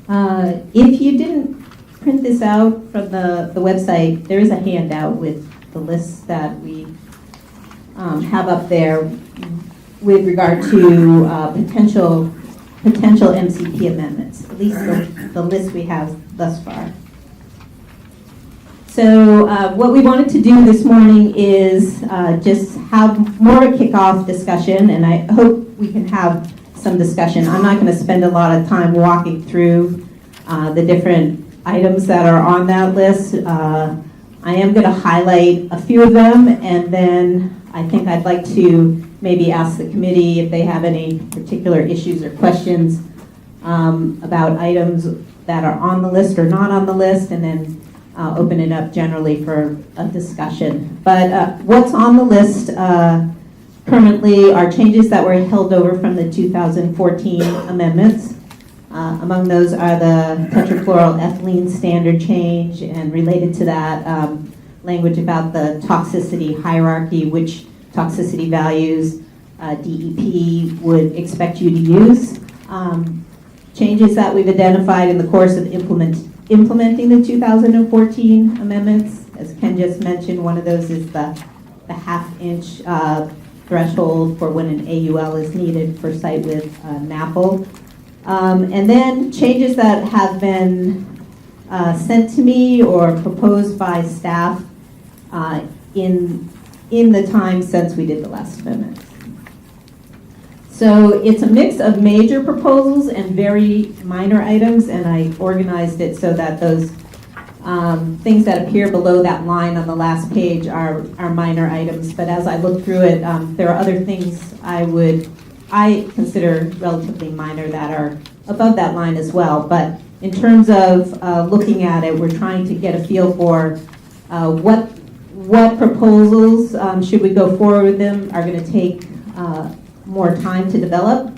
If you didn't print this out from the website, there is a handout with the lists that we have up there with regard to potential MCP amendments, at least the list we have thus far. So what we wanted to do this morning is just have more kickoff discussion, and I hope we can have some discussion. I'm not going to spend a lot of time walking through the different items that are on that list. I am going to highlight a few of them, and then I think I'd like to maybe ask the committee if they have any particular issues or questions about items that are on the list or not on the list, and then open it up generally for a discussion. But what's on the list currently are changes that were held over from the 2014 amendments. Among those are the tetrafluoroethylene standard change, and related to that, language about the toxicity hierarchy, which toxicity values DEP would expect you to use. Changes that we've identified in the course of implementing the 2014 amendments. As Ken just mentioned, one of those is the half-inch threshold for when an AUL is needed for site with NAPL. And then changes that have been sent to me or proposed by staff in the time since we did the last amendment. So it's a mix of major proposals and very minor items, and I organized it so that those things that appear below that line on the last page are minor items. But as I look through it, there are other things I consider relatively minor that are above that line as well. But in terms of looking at it, we're trying to get a feel for what proposals, should we go forward with them, are going to take more time to develop,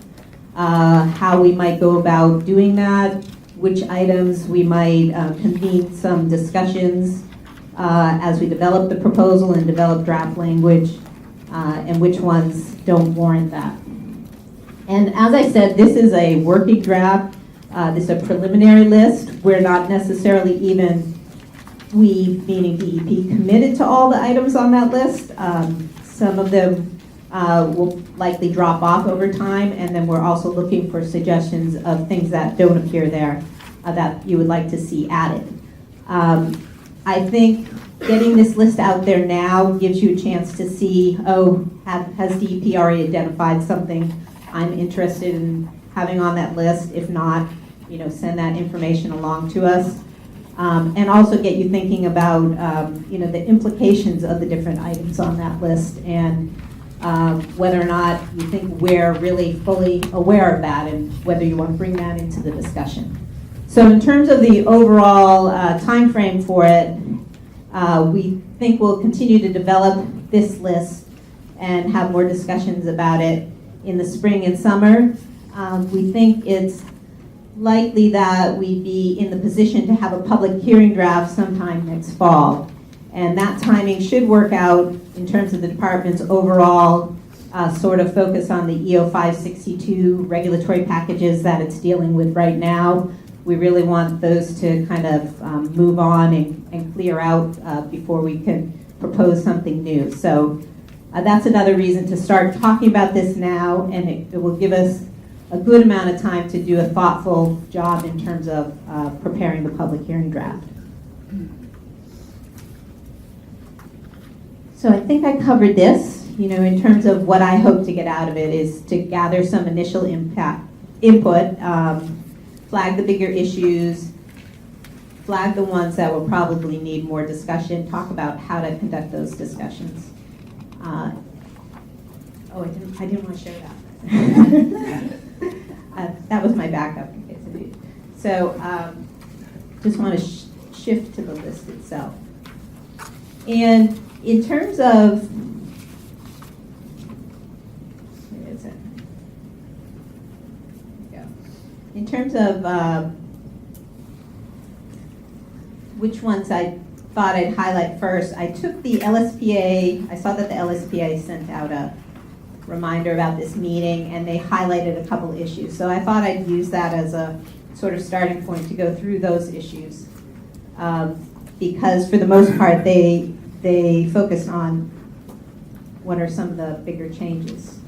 how we might go about doing that, which items we might convene some discussions as we develop the proposal and develop draft language, and which ones don't warrant that. And as I said, this is a working draft. This is a preliminary list. We're not necessarily even, we, meaning DEP, committed to all the items on that list. Some of them will likely drop off over time, and then we're also looking for suggestions of things that don't appear there that you would like to see added. I think getting this list out there now gives you a chance to see, has DEP already identified something I'm interested in having on that list? If not, send that information along to us. And also get you thinking about, the implications of the different items on that list, and whether or not you think we're really fully aware of that, and whether you want to bring that into the discussion. So in terms of the overall time frame for it, we think we'll continue to develop this list and have more discussions about it in the spring and summer. We think it's likely that we'd be in the position to have a public hearing draft sometime next fall. And that timing should work out in terms of the department's overall sort of focus on the EO 562 regulatory packages that it's dealing with right now. We really want those to kind of move on and clear out before we can propose something new. So that's another reason to start talking about this now, and it will give us a good amount of time to do a thoughtful job in terms of preparing the public hearing draft. So I think I covered this. In terms of what I hope to get out of it is to gather some initial input, flag the bigger issues, flag the ones that will probably need more discussion, talk about how to conduct those discussions. I didn't want to share that. That was my backup in case I did. So just want to shift to the list itself. And in terms of, where is it? There we go. In terms of which ones I thought I'd highlight first, I took the LSPA, I saw that the LSPA sent out a reminder about this meeting, and they highlighted a couple issues. So I thought I'd use that as a sort of starting point to go through those issues. Because for the most part, they focus on what are some of the bigger changes.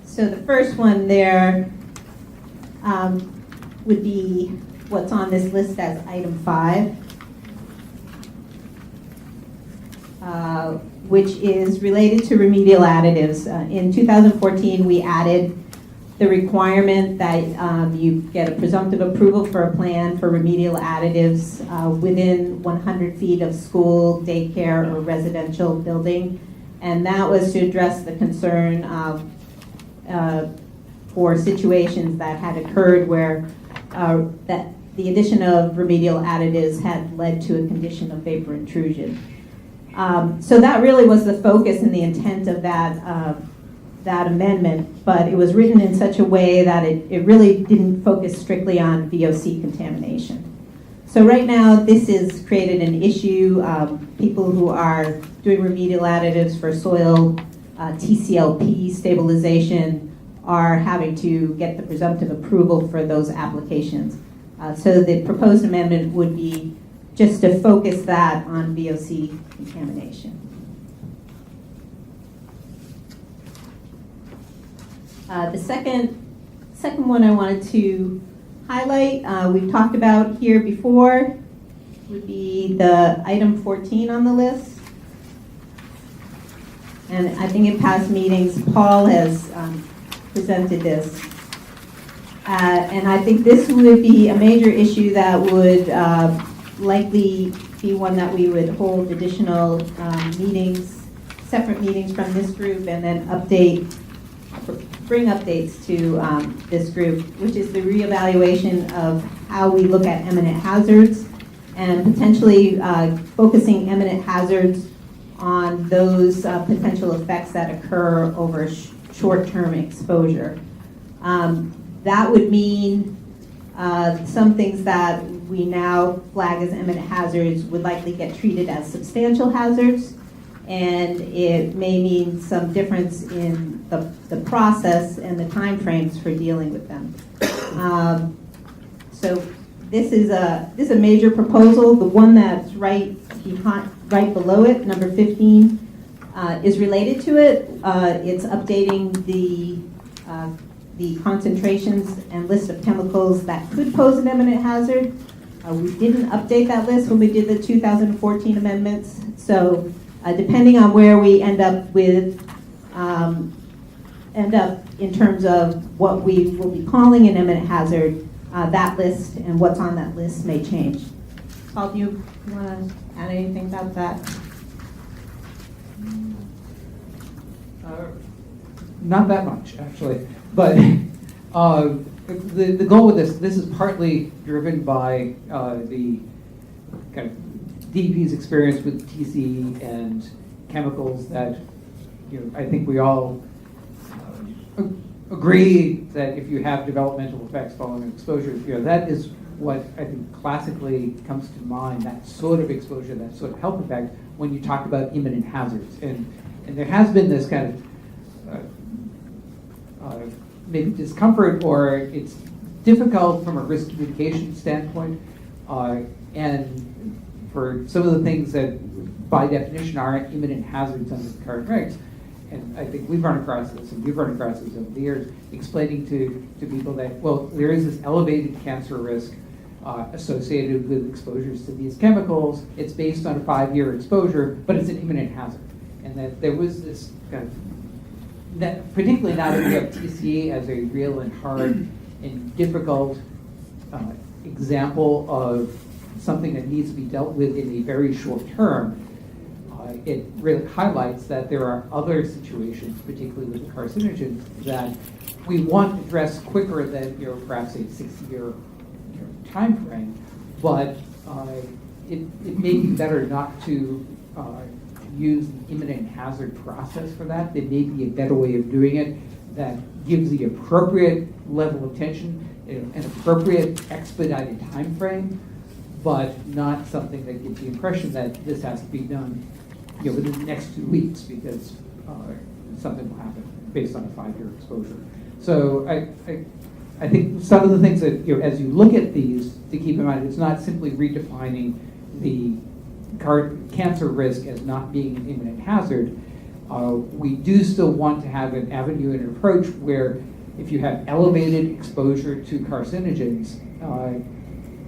So the first one there would be what's on this list as item 5, which is related to remedial additives. In 2014, we added the requirement that you get a presumptive approval for a plan for remedial additives within 100 feet of school, daycare, or residential building. And that was to address the concern for situations that had occurred where that the addition of remedial additives had led to a condition of vapor intrusion. So that really was the focus and the intent of that amendment, but it was written in such a way that it really didn't focus strictly on VOC contamination. So right now, this has created an issue. People who are doing remedial additives for soil TCLP stabilization are having to get the presumptive approval for those applications. So the proposed amendment would be just to focus that on VOC contamination. The second one I wanted to highlight, we've talked about here before, would be the item 14 on the list. And I think in past meetings, Paul has presented this. And I think this would be a major issue that would likely be one that we would hold additional meetings, separate meetings from this group, and then bring updates to this group, which is the reevaluation of how we look at imminent hazards and potentially focusing imminent hazards on those potential effects that occur over short-term exposure. That would mean some things that we now flag as imminent hazards would likely get treated as substantial hazards, and it may mean some difference in the process and the timeframes for dealing with them. So this is a major proposal. The one that's right below it, number 15, is related to it. It's updating the concentrations and list of chemicals that could pose an imminent hazard. We didn't update that list when we did the 2014 amendments. So depending on where we end up in terms of what we will be calling an imminent hazard, that list and what's on that list may change. Paul, do you want to add anything about that? Not that much, actually. But the goal with this is partly driven by the kind of DEP's experience with TC and chemicals that, I think we all agree that if you have developmental effects following exposure, that is what I think classically comes to mind, that sort of exposure, that sort of health effect when you talk about imminent hazards. And there has been this kind of maybe discomfort, or it's difficult from a risk communication standpoint, and for some of the things that by definition are imminent hazards under the current regs. And I think we've run across this, and you've run across this over the years, explaining to people that, well, there is this elevated cancer risk associated with exposures to these chemicals. It's based on a 5-year exposure, but it's an imminent hazard. And that there was this kind of, that particularly now that we have TCA as a real and hard and difficult example of something that needs to be dealt with in a very short term, it really highlights that there are other situations, particularly with the carcinogens, that we want to address quicker than perhaps a 6-year time frame. But it may be better not to use the imminent hazard process for that. There may be a better way of doing it that gives the appropriate level of attention, an appropriate expedited time frame, but not something that gives the impression that this has to be done within the next 2 weeks because something will happen. based on a 5-year exposure. So I think some of the things that, as you look at these, to keep in mind, it's not simply redefining the cancer risk as not being an imminent hazard. We do still want to have an avenue and an approach where if you have elevated exposure to carcinogens,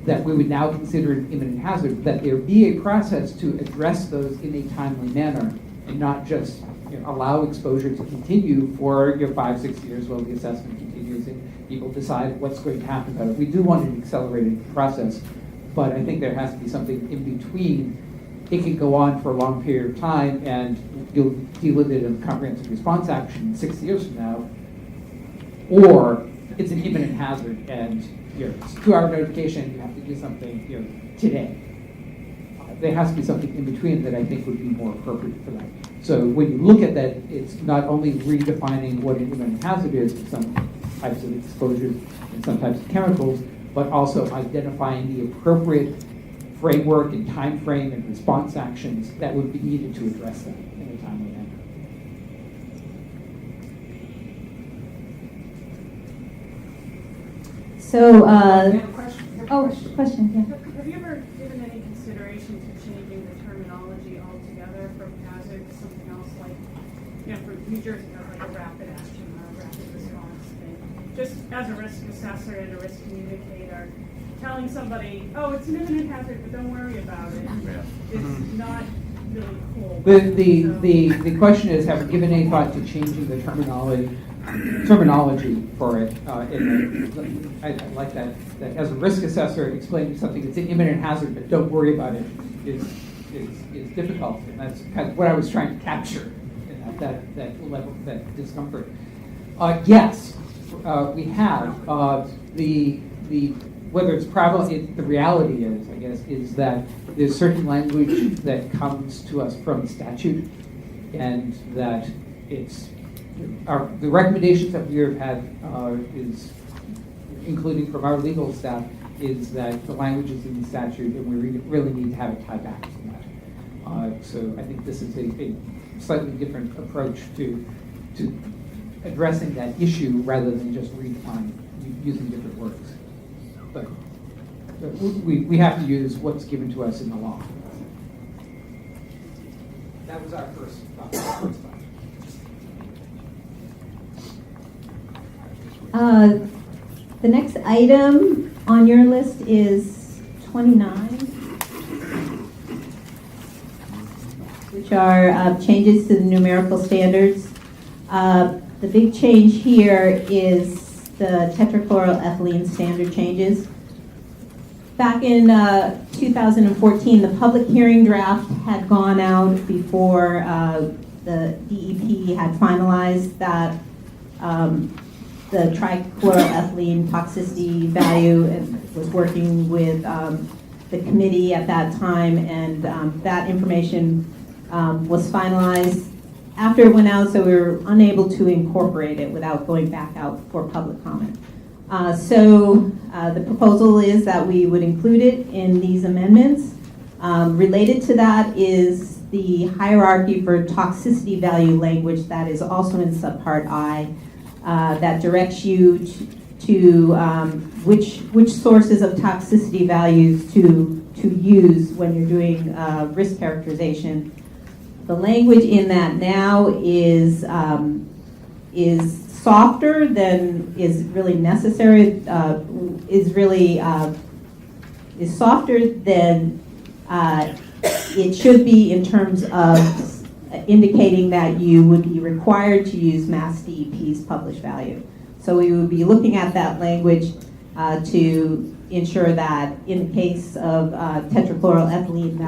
that we would now consider an imminent hazard, that there be a process to address those in a timely manner and not just allow exposure to continue for 5-6 years while the assessment continues and people decide what's going to happen about it. We do want an accelerated process, but I think there has to be something in between. It can go on for a long period of time and you'll deal with it in a comprehensive response action 6 years from now, or it's an imminent hazard and it's a 2-hour notification, you have to do something today. There has to be something in between that I think would be more appropriate for that. So when you look at that, it's not only redefining what an imminent hazard is for some types of exposures and some types of chemicals, but also identifying the appropriate framework and time frame and response actions that would be needed to address that in a timely manner. So, I have a question. question, yeah. Have you ever given any consideration to changing the terminology altogether from hazard to something else like, for New Jersey, like a rapid action or a rapid response thing? Just as a risk assessor and a risk communicator, telling somebody, oh, it's an imminent hazard, but don't worry about it, is not really cool. The question is, have we given any thought to changing the terminology for it? I like that as a risk assessor, explaining something that's an imminent hazard, but don't worry about it is difficult, and that's kind of what I was trying to capture in that level, that discomfort. Yes, we have the whether it's prevalent. The reality is, I guess, is that there's certain language that comes to us from statute, and that it's the recommendations that we have had is, including from our legal staff, is that the language is in the statute, and we really need to have it tied back to that. So I think this is a slightly different approach to addressing that issue rather than just redefining using different words. But we have to use what's given to us in the law. That was our first thought. The next item on your list is 29, which are changes to the numerical standards. The big change here is the tetrachloroethylene standard changes. Back in 2014, the public hearing draft had gone out before the DEP had finalized that the trichloroethylene toxicity value, and was working with the committee at that time, and that information was finalized after it went out, so we were unable to incorporate it without going back out for public comment. So the proposal is that we would include it in these amendments. Related to that is the hierarchy for toxicity value language that is also in subpart I, that directs you to which sources of toxicity values to use when you're doing risk characterization. The language in that now is softer than is really necessary. Is softer than it should be in terms of indicating that you would be required to use MassDEP's published value. So we would be looking at that language to ensure that in the case of tetrachloroethylene,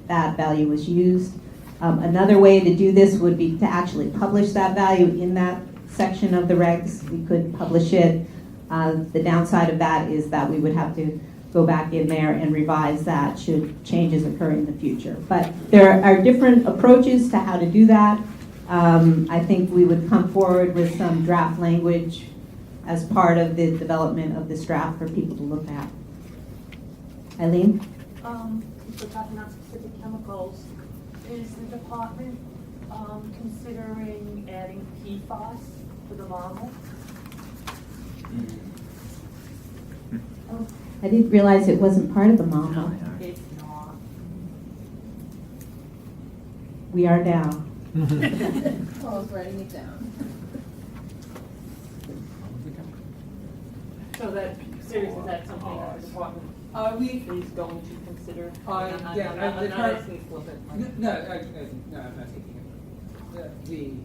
that value was used. Another way to do this would be to actually publish that value in that section of the regs. We could publish it. The downside of that is that we would have to go back in there and revise that should changes occur in the future. But there are different approaches to how to do that. I think we would come forward with some draft language as part of the development of this draft for people to look at. Eileen? For talking about specific chemicals, is the department considering adding PFAS for the marble? Oh, I didn't realize it wasn't part of the model. It's not. We are now. Paul's writing it down. So that, seriously, that's something that the department is going to consider? I'm not asking flippantly. No, I'm not taking it.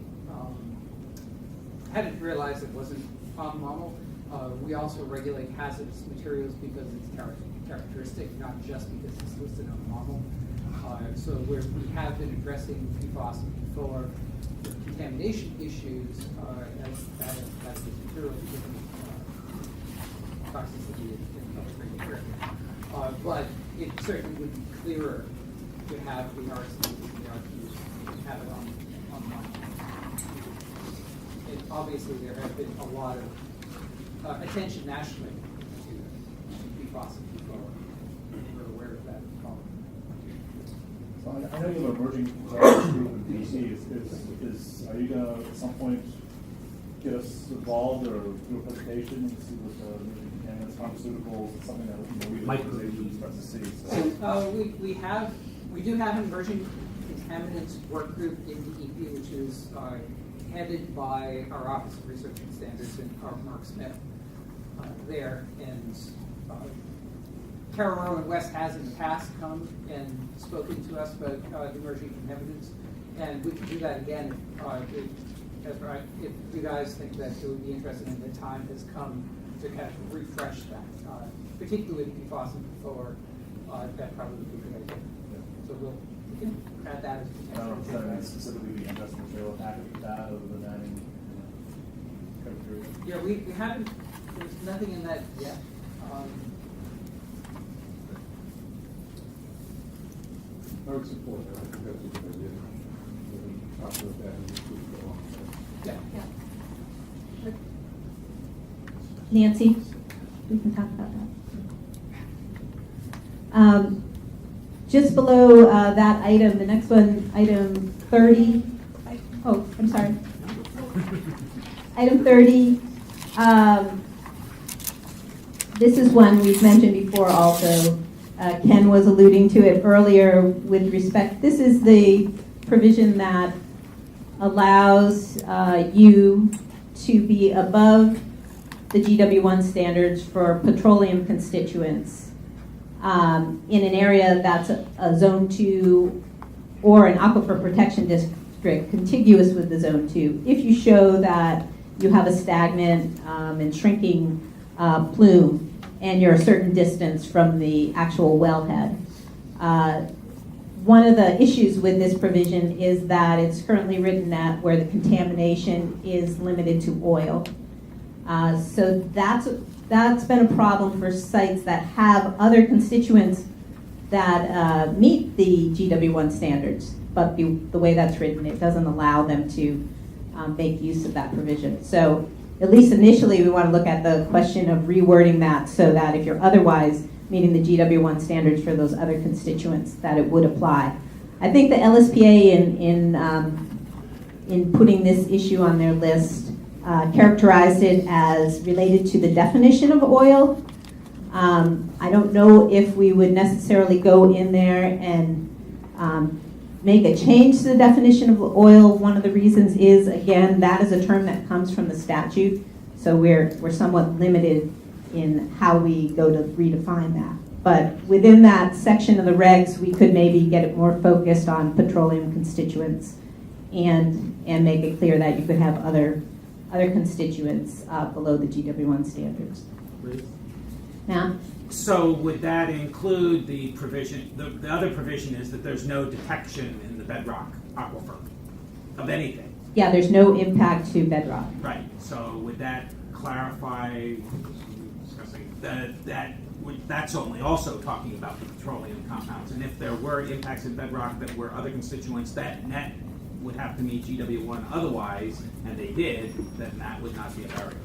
Hadn't realized it wasn't on model. We also regulate hazardous materials because it's characteristic, not just because it's listed on the model. So we have been addressing PFAS and PFOA contamination issues as this material given toxicity in public drinking water. But it certainly would be clearer to have the RC and the RQs have it on model. And obviously there have been a lot of attention nationally to PFAS and PFOA. We're aware of that problem. So I know you have an emerging hazards group in DC. Are you going to at some point get us involved or do a presentation and see what the contaminants, pharmaceuticals, something that we organizations start to see? So we do have an emerging contaminants work group in DEP, which is headed by our Office of Research and Standards and Mark Smith there. And Carol and West has in the past come and spoken to us about emerging contaminants, and we can do that again if you guys think that it would be interesting and the time has come to kind of refresh that, particularly with PFAS and PFOA, that probably would be a good idea. Yeah. So we can add that as a I don't know if potential. that specifically the industrial material package with that other than adding criteria. Yeah, we haven't, there's nothing in that yet. I would support that. I think that's a good idea. We can talk about that and just move it along. Yeah. Nancy, we can talk about that. Just below that item, the next one, item 30. Oh, I'm sorry. Item 30. This is one we've mentioned before also. Ken was alluding to it earlier with respect. This is the provision that allows you to be above the GW1 standards for petroleum constituents in an area that's a Zone 2 or an aquifer protection district contiguous with the Zone 2. If you show that you have a stagnant and shrinking plume and you're a certain distance from the actual wellhead. One of the issues with this provision is that it's currently written at where the contamination is limited to oil. So that's been a problem for sites that have other constituents that meet the GW1 standards, but the way that's written, it doesn't allow them to make use of that provision. So at least initially, we want to look at the question of rewording that so that if you're otherwise meeting the GW1 standards for those other constituents, that it would apply. I think the LSPA in putting this issue on their list characterized it as related to the definition of oil. I don't know if we would necessarily go in there and make a change to the definition of oil. One of the reasons is, again, that is a term that comes from the statute, so we're somewhat limited in how we go to redefine that. But within that section of the regs, we could maybe get it more focused on petroleum constituents and make it clear that you could have other constituents below the GW1 standards. Now? So would that include the provision, the other provision is that there's no detection in the bedrock aquifer of anything? Yeah, there's no impact to bedrock. Right, so would that clarify, discussing that's only also talking about the petroleum compounds, and if there were impacts in bedrock that were other constituents that net would have to meet GW1 otherwise, and they did, then that would not be a barrier.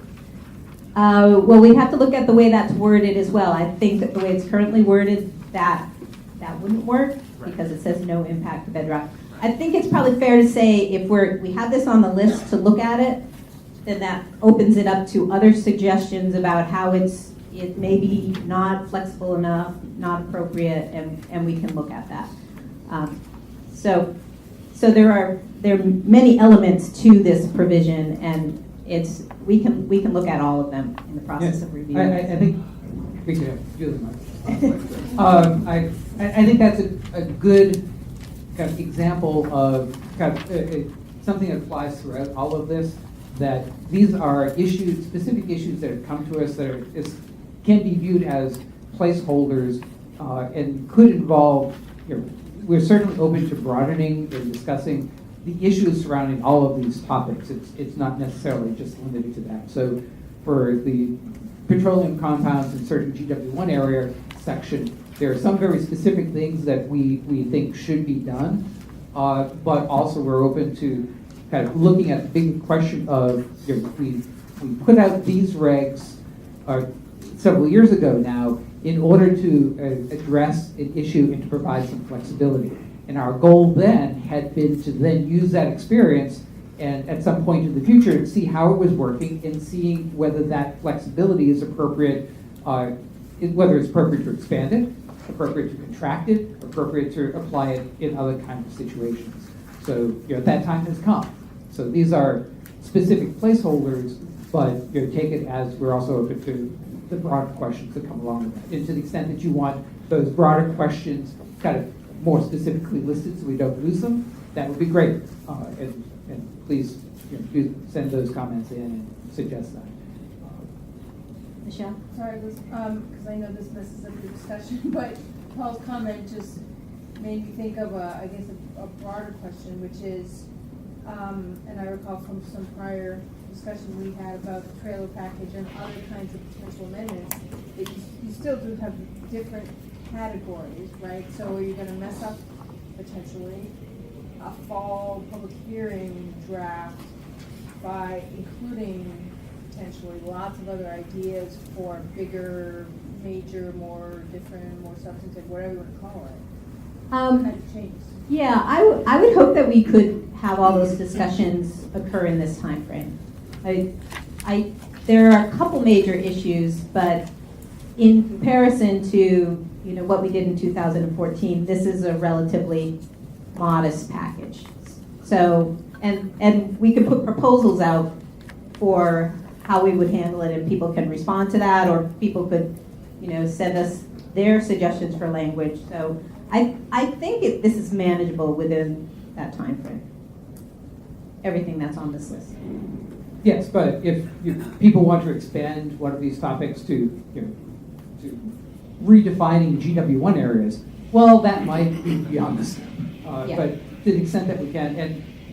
Well, we'd have to look at the way that's worded as well. I think that the way it's currently worded, that wouldn't work because it says no impact to bedrock. I think it's probably fair to say if we have this on the list to look at it, then that opens it up to other suggestions about how it may be not flexible enough, not appropriate, and we can look at that. So there are many elements to this provision, and we can look at all of them in the process of review. I think we could have Julie I think that's a good kind of example of kind of something that applies throughout all of this. That these are issues, specific issues that have come to us that can be viewed as placeholders and could involve. We're certainly open to broadening and discussing the issues surrounding all of these topics. It's not necessarily just limited to that. So for the petroleum compounds in certain GW1 area section, there are some very specific things that we think should be done, but also we're open to kind of looking at the big question of, we put out these regs several years ago now in order to address an issue and to provide some flexibility. And our goal then had been to then use that experience and at some point in the future see how it was working and seeing whether that flexibility is appropriate, whether it's appropriate to expand it, appropriate to contract it, appropriate to apply it in other kinds of situations. So that time has come. So these are specific placeholders, but take it as we're also open to the broader questions that come along with that. And to the extent that you want those broader questions kind of more specifically listed so we don't lose them, that would be great. And please do send those comments in and suggest that. Michelle? Sorry, because I know this messes up the discussion, but Paul's comment just made me think of a broader question, which is, and I recall from some prior discussion we had about the trailer package and other kinds of potential amendments, that you still do have different categories, right? So are you going to mess up potentially a fall public hearing draft by including potentially lots of other ideas for bigger, major, more different, more substantive, whatever you want to call it? Kind of changes. Yeah, I would hope that we could have all those discussions occur in this time frame. There are a couple major issues, but in comparison to what we did in 2014, this is a relatively modest package. So, and we could put proposals out for how we would handle it, and people can respond to that, or people could, send us their suggestions for language. So I think this is manageable within that time frame. Everything that's on this list. Yes, but if people want to expand one of these topics to redefining GW1 areas, well, that might be beyond this. Yeah. But to the extent that we can,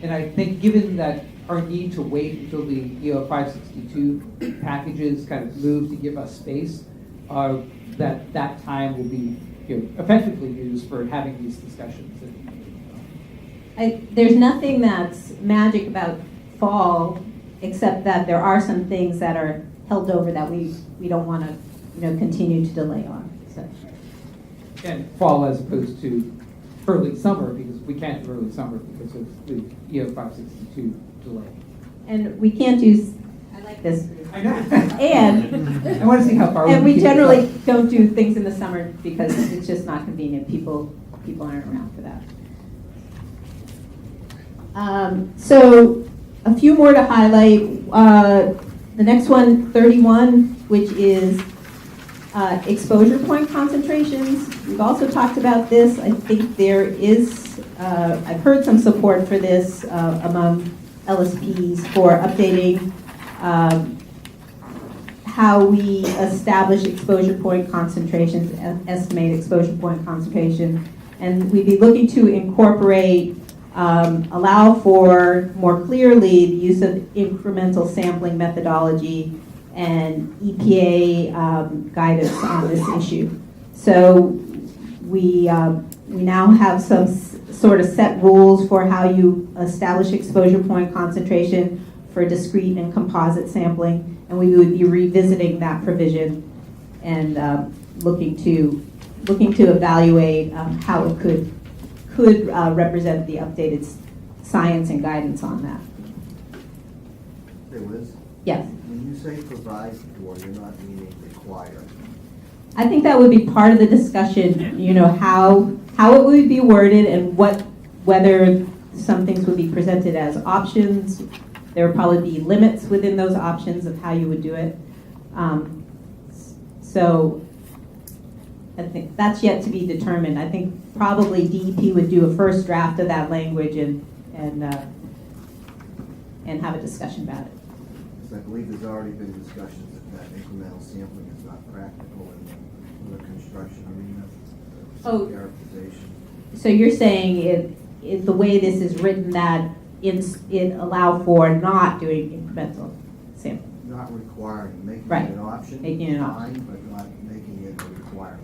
and I think given that our need to wait until the EO 562 packages kind of move to give us space, that time will be effectively used for having these discussions. There's nothing that's magic about fall, except that there are some things that are held over that we don't want to continue to delay on. So. And fall as opposed to early summer, because we can't do early summer because of the EO 562 delay. And we can't do. I like this. I know. And I want to see how far. And we can generally don't do things in the summer because it's just not convenient. People aren't around for that. So a few more to highlight. The next one, 31, which is exposure point concentrations. We've also talked about this. I think there is, I've heard some support for this among LSPs for updating how we establish exposure point concentrations, estimate exposure point concentration. And we'd be looking to incorporate, allow for more clearly the use of incremental sampling methodology and EPA guidance on this issue. So we now have some sort of set rules for how you establish exposure point concentration for discrete and composite sampling, and we would be revisiting that provision and looking to evaluate how it could could represent the updated science and guidance on that. Hey Liz, Yes. when you say provide for, you're not meaning require. I think that would be part of the discussion, you know, how it would be worded and whether some things would be presented as options. There would probably be limits within those options of how you would do it. So I think that's yet to be determined. I think probably DEP would do a first draft of that language and have a discussion about it. Because I believe there's already been discussions that incremental sampling is not practical in the construction arena. Oh. Characterization. So you're saying the way this is written that it allow for not doing incremental sampling? Not requiring, making Right. it an option. Making it an fine, option. but not making it a requirement.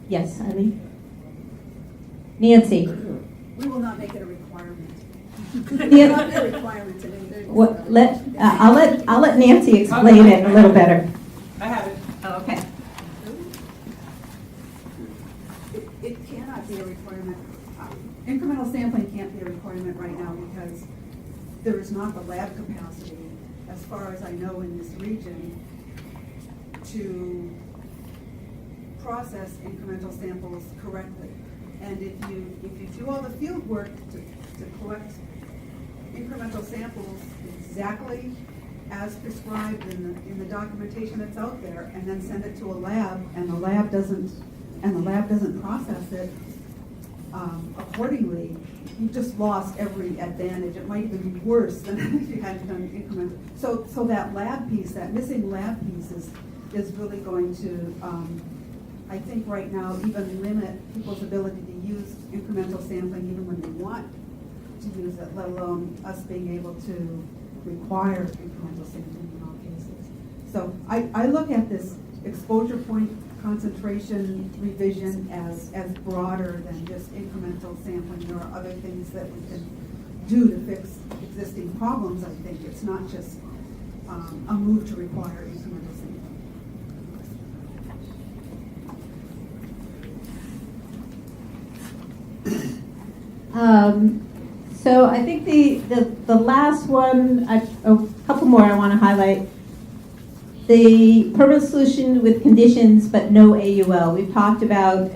Yes, Eileen? Nancy? We will not make it a requirement. Yeah. Not a requirement today. I'll let Nancy explain it a little better. I have it. Okay. It cannot be a requirement. Incremental sampling can't be a requirement right now because there is not the lab capacity, as far as I know in this region, to process incremental samples correctly. And if you do all the field work to collect incremental samples exactly as prescribed in the documentation that's out there, and then send it to a lab, and the lab doesn't process it accordingly, you just lost every advantage. It might even be worse than if you had done incremental. So that lab piece, that missing lab piece, is really going to, I think right now, even limit people's ability to use incremental sampling even when they want to use it, let alone us being able to require incremental sampling in all cases. So I look at this exposure point concentration revision as broader than just incremental sampling. There are other things that we can do to fix existing problems, I think. It's not just a move to require incremental sampling. So I think the last one, a couple more I want to highlight. The permanent solution with conditions but no AUL. We've talked about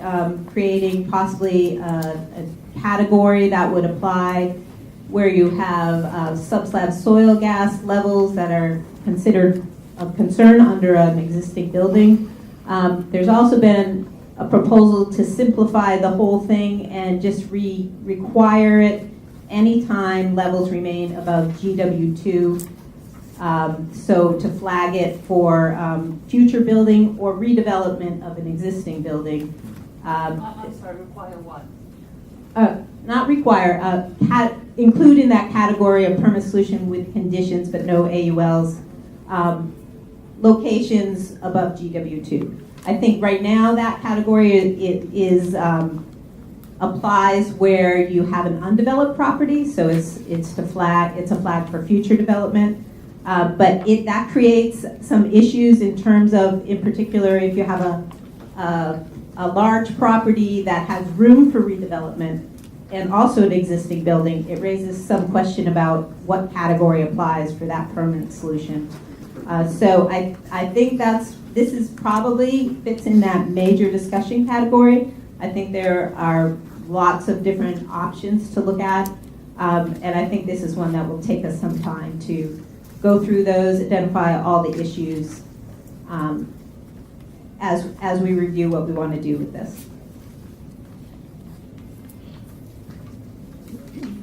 creating possibly a category that would apply where you have subslab soil gas levels that are considered of concern under an existing building. There's also been a proposal to simplify the whole thing and just require it anytime levels remain above GW2. So to flag it for future building or redevelopment of an existing building. I'm sorry, require what? Not require, include in that category of permanent solution with conditions but no AULs, locations above GW2. I think right now that category is applies where you have an undeveloped property, so it's a flag for future development. But that creates some issues in terms of, in particular, if you have a large property that has room for redevelopment and also an existing building, it raises some question about what category applies for that permanent solution. So I think this is probably fits in that major discussion category. I think there are lots of different options to look at, and I think this is one that will take us some time to go through those, identify all the issues as we review what we want to do with this.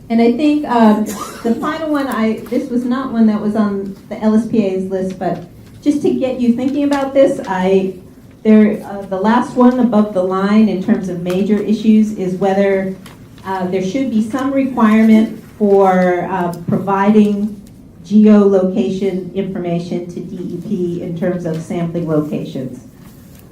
And I think the final one, this was not one that was on the LSPA's list, but just to get you thinking about this, the last one above the line in terms of major issues is whether there should be some requirement for providing geolocation information to DEP in terms of sampling locations.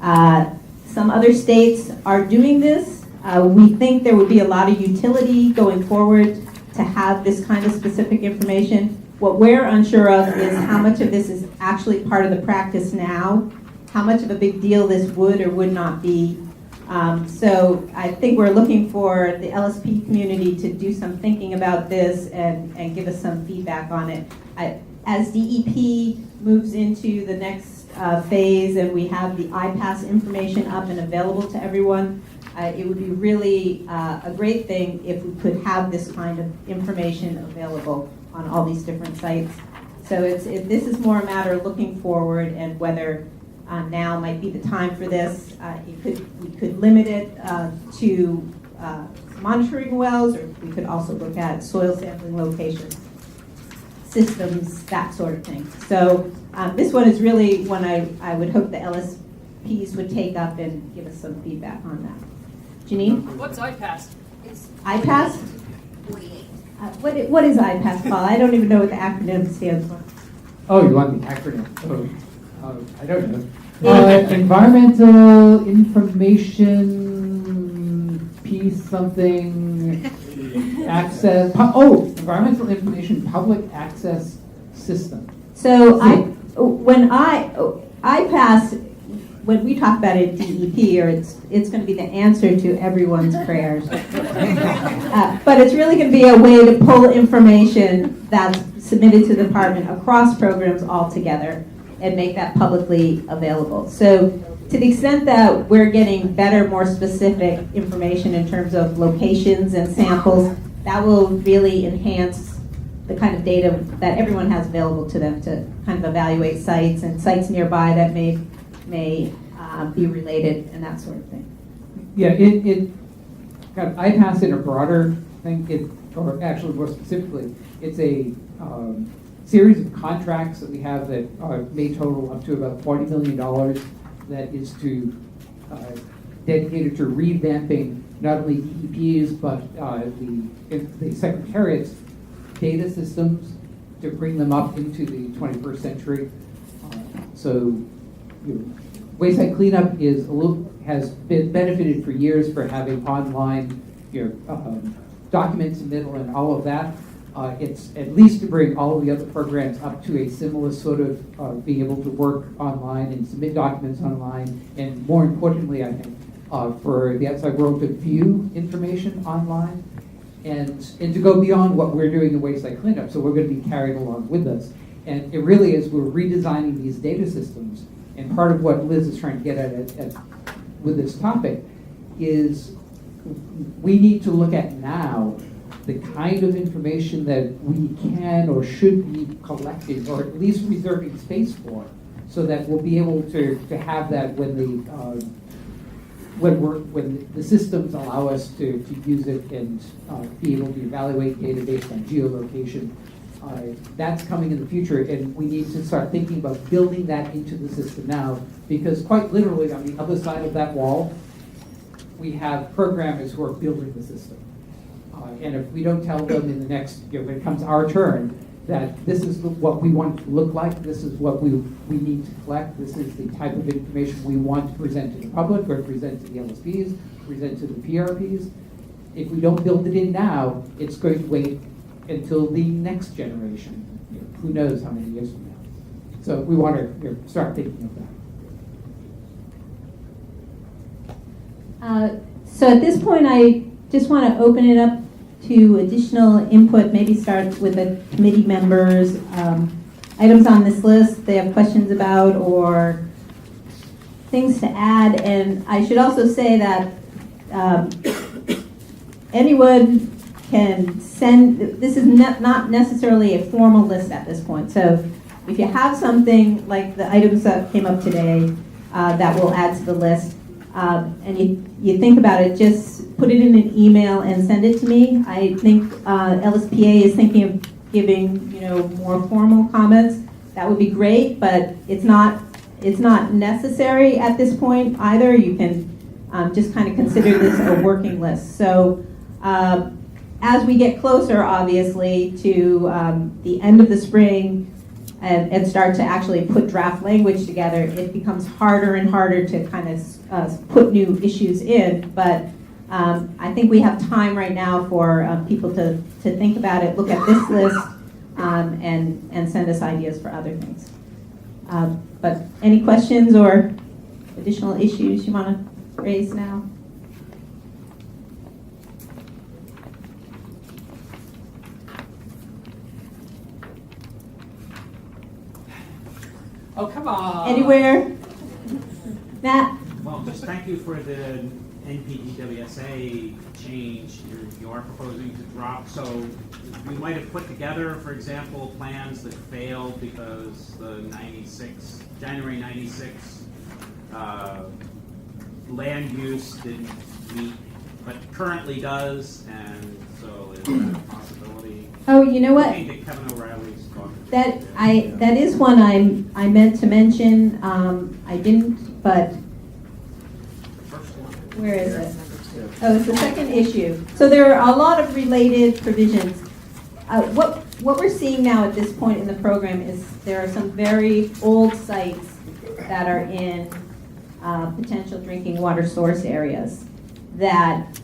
Some other states are doing this. We think there would be a lot of utility going forward to have this kind of specific information. What we're unsure of is how much of this is actually part of the practice now, how much of a big deal this would or would not be. So I think we're looking for the LSP community to do some thinking about this and give us some feedback on it. As DEP moves into the next phase and we have the IPASS information up and available to everyone, it would be really a great thing if we could have this kind of information available on all these different sites. So this is more a matter of looking forward and whether now might be the time for this. We could limit it to monitoring wells, or we could also look at soil sampling locations, systems, that sort of thing. So this one is really one I would hope the LSPs would take up and give us some feedback on that. Janine? What's IPASS? IPASS? What is IPASS, Paul? I don't even know what the acronym stands for. Oh, you want the acronym? I don't know. Environmental information piece something access. Environmental information public access system. So IPASS, when we talk about it at DEP, or it's going to be the answer to everyone's prayers. But it's really going to be a way to pull information that's submitted to the department across programs all together and make that publicly available. So to the extent that we're getting better, more specific information in terms of locations and samples, that will really enhance the kind of data that everyone has available to them to kind of evaluate sites and sites nearby that may be related and that sort of thing. Yeah, it kind of IPASS in a broader thing, or actually more specifically, it's a series of contracts that we have that may total up to about $40 million that is to dedicated to revamping not only DEP's but the Secretariat's data systems to bring them up into the 21st century. Wayside cleanup has been benefited for years for having online document submittal and all of that. It's at least to bring all of the other programs up to a similar sort of being able to work online and submit documents online, and more importantly, I think, for the outside world to view information online and to go beyond what we're doing in wayside cleanup. So we're going to be carried along with us. And it really is, we're redesigning these data systems. And part of what Liz is trying to get at with this topic is we need to look at now the kind of information that we can or should be collecting, or at least reserving space for, so that we'll be able to have that when the systems allow us to use it and be able to evaluate data based on geolocation. That's coming in the future, and we need to start thinking about building that into the system now, because quite literally on the other side of that wall, we have programmers who are building the system. And if we don't tell them in the next, when it comes our turn, that this is what we want it to look like, this is what we need to collect, this is the type of information we want to present to the public, or present to the LSPs, present to the PRPs. If we don't build it in now, it's going to wait until the next generation. Who knows how many years from now. So we want to start thinking of that. So at this point, I just want to open it up to additional input, maybe start with the committee members. Items on this list they have questions about or things to add. And I should also say that anyone can send, this is not necessarily a formal list at this point. So if you have something like the items that came up today that will add to the list, and you think about it, just put it in an email and send it to me. I think LSPA is thinking of giving more formal comments. That would be great, but it's not necessary at this point either. You can just kind of consider this a working list. So as we get closer, obviously, to the end of the spring and start to actually put draft language together, it becomes harder and harder to kind of put new issues in. But I think we have time right now for people to think about it, look at this list, and send us ideas for other things. But any questions or additional issues you want to raise now? Oh, come on. Anywhere? Matt? Well, just thank you for the NPDWSA change you are proposing to drop. So we might have put together, for example, plans that failed because the January 96 land use didn't meet, but currently does, and so is that a possibility? Oh, you know what? Looking at Kevin O'Reilly's talk. That is one I meant to mention. I didn't, but First one. where is it? Oh, it's the second issue. So there are a lot of related provisions. What we're seeing now at this point in the program is there are some very old sites that are in potential drinking water source areas that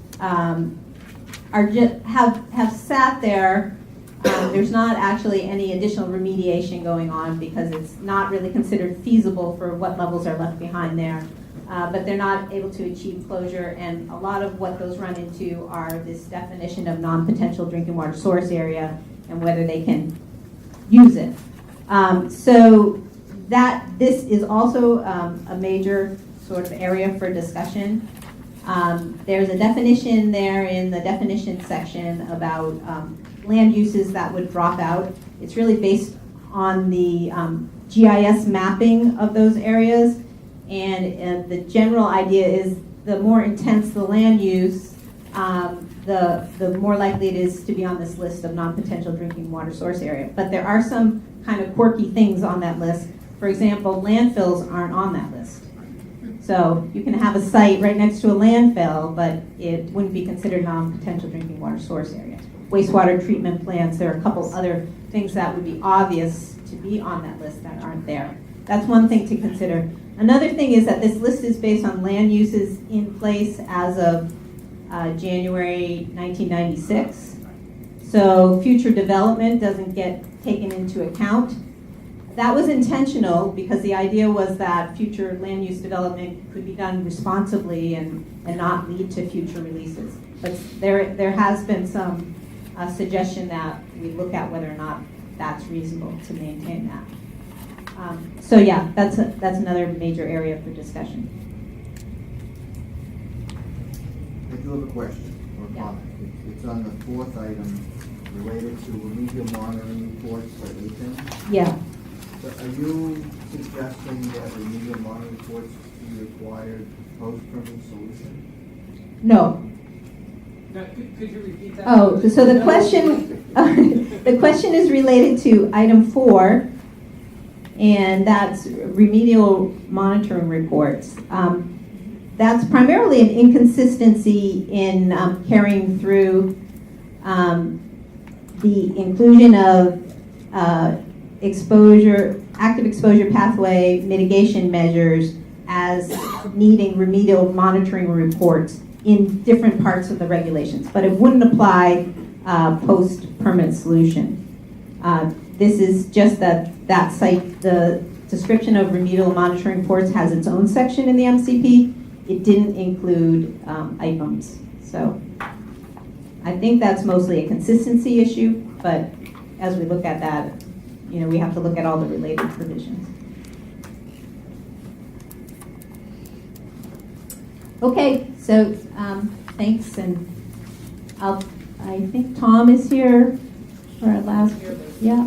have sat there. There's not actually any additional remediation going on because it's not really considered feasible for what levels are left behind there. But they're not able to achieve closure, and a lot of what those run into are this definition of non-potential drinking water source area and whether they can use it. So this is also a major sort of area for discussion. There's a definition there in the definition section about land uses that would drop out. It's really based on the GIS mapping of those areas. And the general idea is the more intense the land use, the more likely it is to be on this list of non-potential drinking water source area. But there are some kind of quirky things on that list. For example, landfills aren't on that list. So you can have a site right next to a landfill, but it wouldn't be considered non-potential drinking water source area. Wastewater treatment plants, there are a couple other things that would be obvious to be on that list that aren't there. That's one thing to consider. Another thing is that this list is based on land uses in place as of January 1996. So future development doesn't get taken into account. That was intentional because the idea was that future land use development could be done responsibly and not lead to future releases. But there has been some suggestion that we look at whether or not that's reasonable to maintain that. So yeah, that's another major area for discussion. I do have a question or Yeah. comment. It's on the fourth item related to remedial monitoring reports for APIN. Yeah. So are you suggesting that remedial monitoring reports be required post-permit solution? No. No, could you repeat that? Oh, so the question is related to item 4, and that's remedial monitoring reports. That's primarily an inconsistency in carrying through the inclusion of active exposure pathway mitigation measures as needing remedial monitoring reports in different parts of the regulations, but it wouldn't apply post-permit solution. This is just that site, the description of remedial monitoring reports has its own section in the MCP. It didn't include IPMs. So I think that's mostly a consistency issue, but as we look at that, we have to look at all the related provisions. Okay, so thanks, and I think Tom is here for our last, yeah.